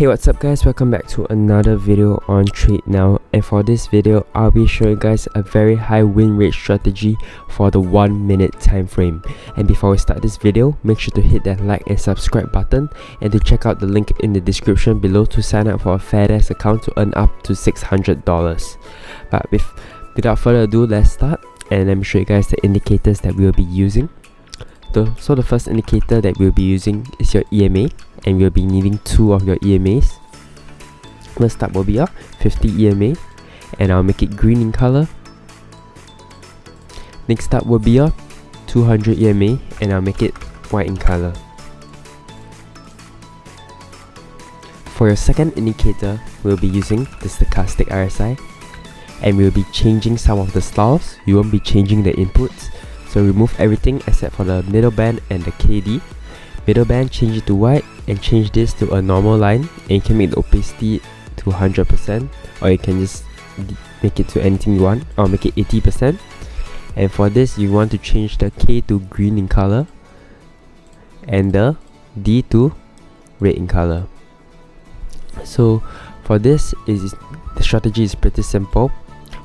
Hey, what's up guys, welcome back to another video on Trade Now, and for this video I'll be showing you guys a very high win rate strategy for the 1 minute time frame. And before we start this video, make sure to hit that like and subscribe button and to check out the link in the description below to sign up for a FedEx account to earn up to $600. But without further ado, let's start and let me show you guys the indicators that we'll be using. So the first indicator that we'll be using is your EMA, and we'll be needing 2 of your EMAs. First up will be your 50 EMA, and I'll make it green in color. Next up will be your 200 EMA, and I'll make it white in color. For your second indicator, we'll be using the stochastic RSI, and we'll be changing some of the styles. You won't be changing the inputs, so remove everything except for the middle band and the KD. Middle band, change it to white and change this to a normal line, and you can make the opacity to 100%, or you can just make it to anything you want, or make it 80%. And for this, you want to change the K to green in color and the D to red in color. So for this, the strategy is pretty simple.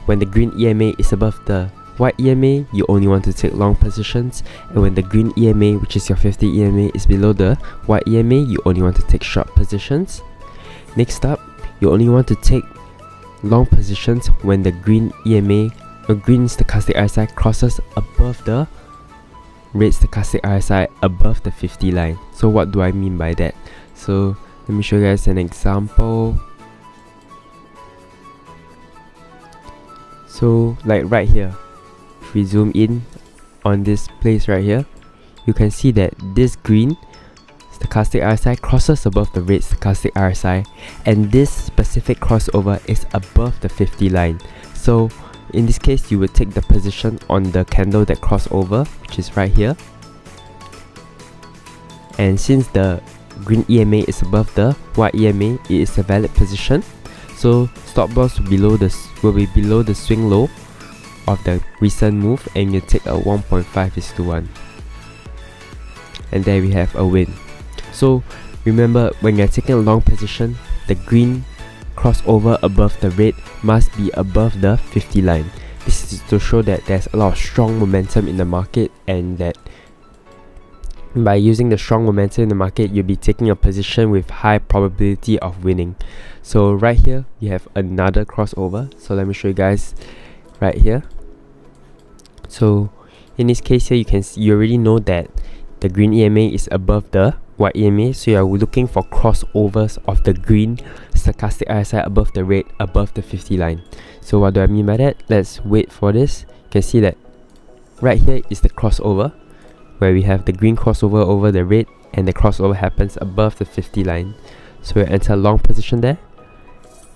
When the green EMA is above the white EMA, you only want to take long positions, and when the green EMA, which is your 50 EMA, is below the white EMA, you only want to take short positions. Next up, you only want to take long positions when the green EMA or green stochastic RSI crosses above the red stochastic RSI above the 50 line. So what do I mean by that? So let me show you guys an example. So like right here, if we zoom in on this place right here, you can see that this green stochastic RSI crosses above the red stochastic RSI, and this specific crossover is above the 50 line. So in this case, you would take the position on the candle that cross over, which is right here. And since the green EMA is above the white EMA, it is a valid position. So stop loss will be below the swing low of the recent move, and you take a 1.5:1, and there we have a win. So remember, when you're taking a long position, the green crossover above the red must be above the 50 line. This is to show that there's a lot of strong momentum in the market, and that by using the strong momentum in the market, you'll be taking a position with high probability of winning. So right here, you have another crossover. So let me show you guys right here. So in this case here, you already know that the green EMA is above the white EMA, so you are looking for crossovers of the green stochastic RSI above the red, above the 50 line. So what do I mean by that? Let's wait for this. You can see that right here is the crossover, where we have the green crossover over the red, and the crossover happens above the 50 line. So we enter a long position there.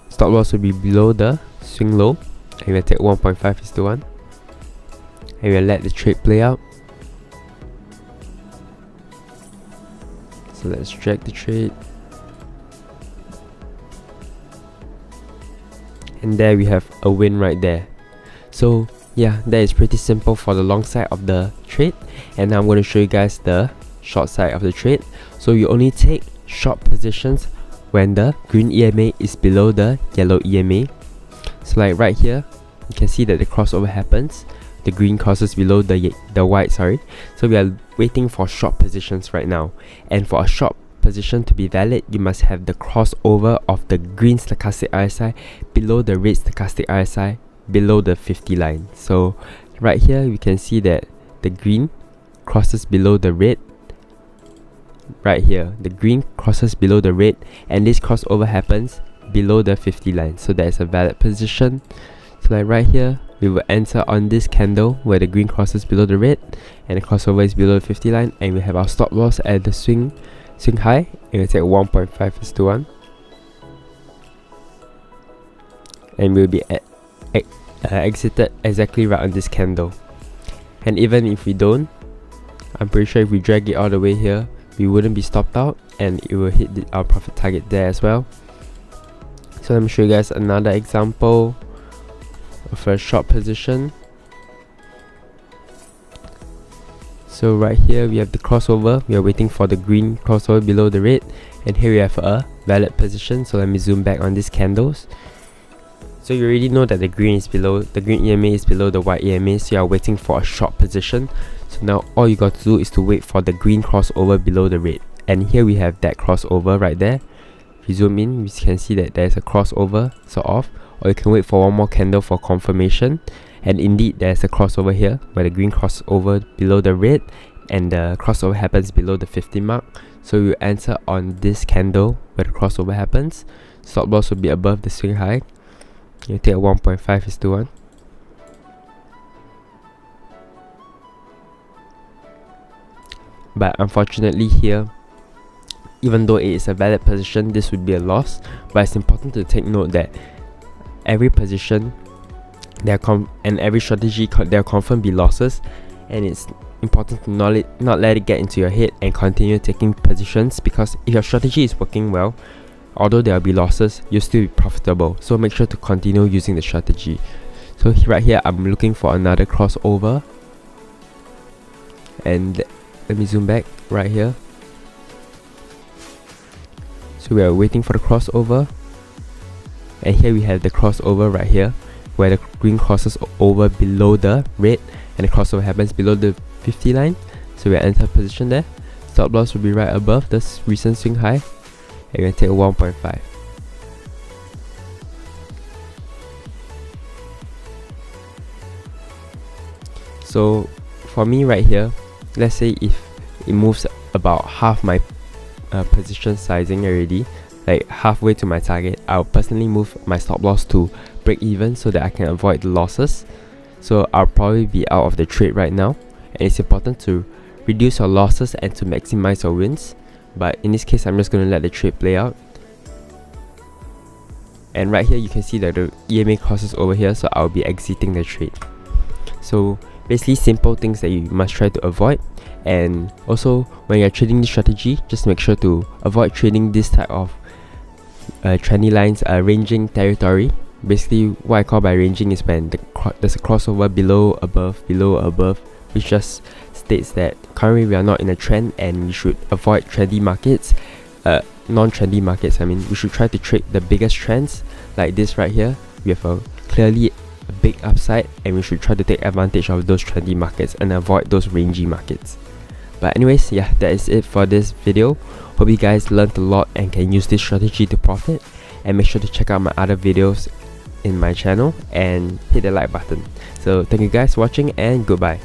Stop loss will be below the swing low, and we'll take 1.5:1, and we'll let the trade play out. So let's drag the trade, and there we have a win right there. So yeah, that is pretty simple for the long side of the trade, and now I'm going to show you guys the short side of the trade. So you only take short positions when the green EMA is below the yellow EMA. So like right here, you can see that the crossover happens. The green crosses below the white, sorry. So we are waiting for short positions right now, and for a short position to be valid, you must have the crossover of the green stochastic RSI below the red stochastic RSI below the 50 line. So right here, we can see that the green crosses below the red. Right here, the green crosses below the red, and this crossover happens below the 50 line. So that is a valid position. So like right here, we will enter on this candle where the green crosses below the red and the crossover is below the 50 line, and we have our stop loss at the swing high, and we'll take 1.5:1, and we'll be exited exactly right on this candle. And even if we don't, I'm pretty sure if we drag it all the way here, we wouldn't be stopped out, and it will hit our profit target there as well. So let me show you guys another example of a short position. So right here we have the crossover. We are waiting for the green crossover below the red, and here we have a valid position. So let me zoom back on these candles. So you already know that the green EMA is below the white EMA, so you are waiting for a short position. So now all you got to do is to wait for the green crossover below the red, and here we have that crossover right there. If you zoom in, you can see that there's a crossover sort of, or you can wait for one more candle for confirmation. And indeed there's a crossover here where the green crossover below the red and the crossover happens below the 50 mark. So you enter on this candle where the crossover happens. Stop loss will be above the swing high. You take a 1.5:1. But unfortunately here, even though it is a valid position, this would be a loss. But it's important to take note that every position and every strategy there confirm be losses, and it's important to not let it get into your head and continue taking positions, because if your strategy is working well, although there will be losses, you'll still be profitable. So make sure to continue using the strategy. So right here I'm looking for another crossover, and let me zoom back right here. So we are waiting for the crossover, and here we have the crossover right here where the green crosses over below the red and the crossover happens below the 50 line. So we enter position there. Stop loss will be right above this recent swing high, and we're going to take a 1.5. So for me right here, let's say if it moves about half my position sizing already, like halfway to my target, I'll personally move my stop loss to break even so that I can avoid the losses. So I'll probably be out of the trade right now, and it's important to reduce your losses and to maximize your wins. But in this case, I'm just going to let the trade play out. And right here you can see that the EMA crosses over here, so I'll be exiting the trade. So basically simple things that you must try to avoid. And also when you're trading this strategy, just make sure to avoid trading this type of trendy lines, ranging territory. Basically what I call by ranging is when there's a crossover below, above, which just states that currently we are not in a trend and we should avoid trendy markets, non-trendy markets. I mean, we should try to trade the biggest trends like this right here. We have a clearly a big upside, and we should try to take advantage of those trendy markets and avoid those rangy markets. But anyways, yeah, that is it for this video. Hope you guys learned a lot and can use this strategy to profit. And make sure to check out my other videos in my channel and hit the like button. So thank you guys for watching, and goodbye.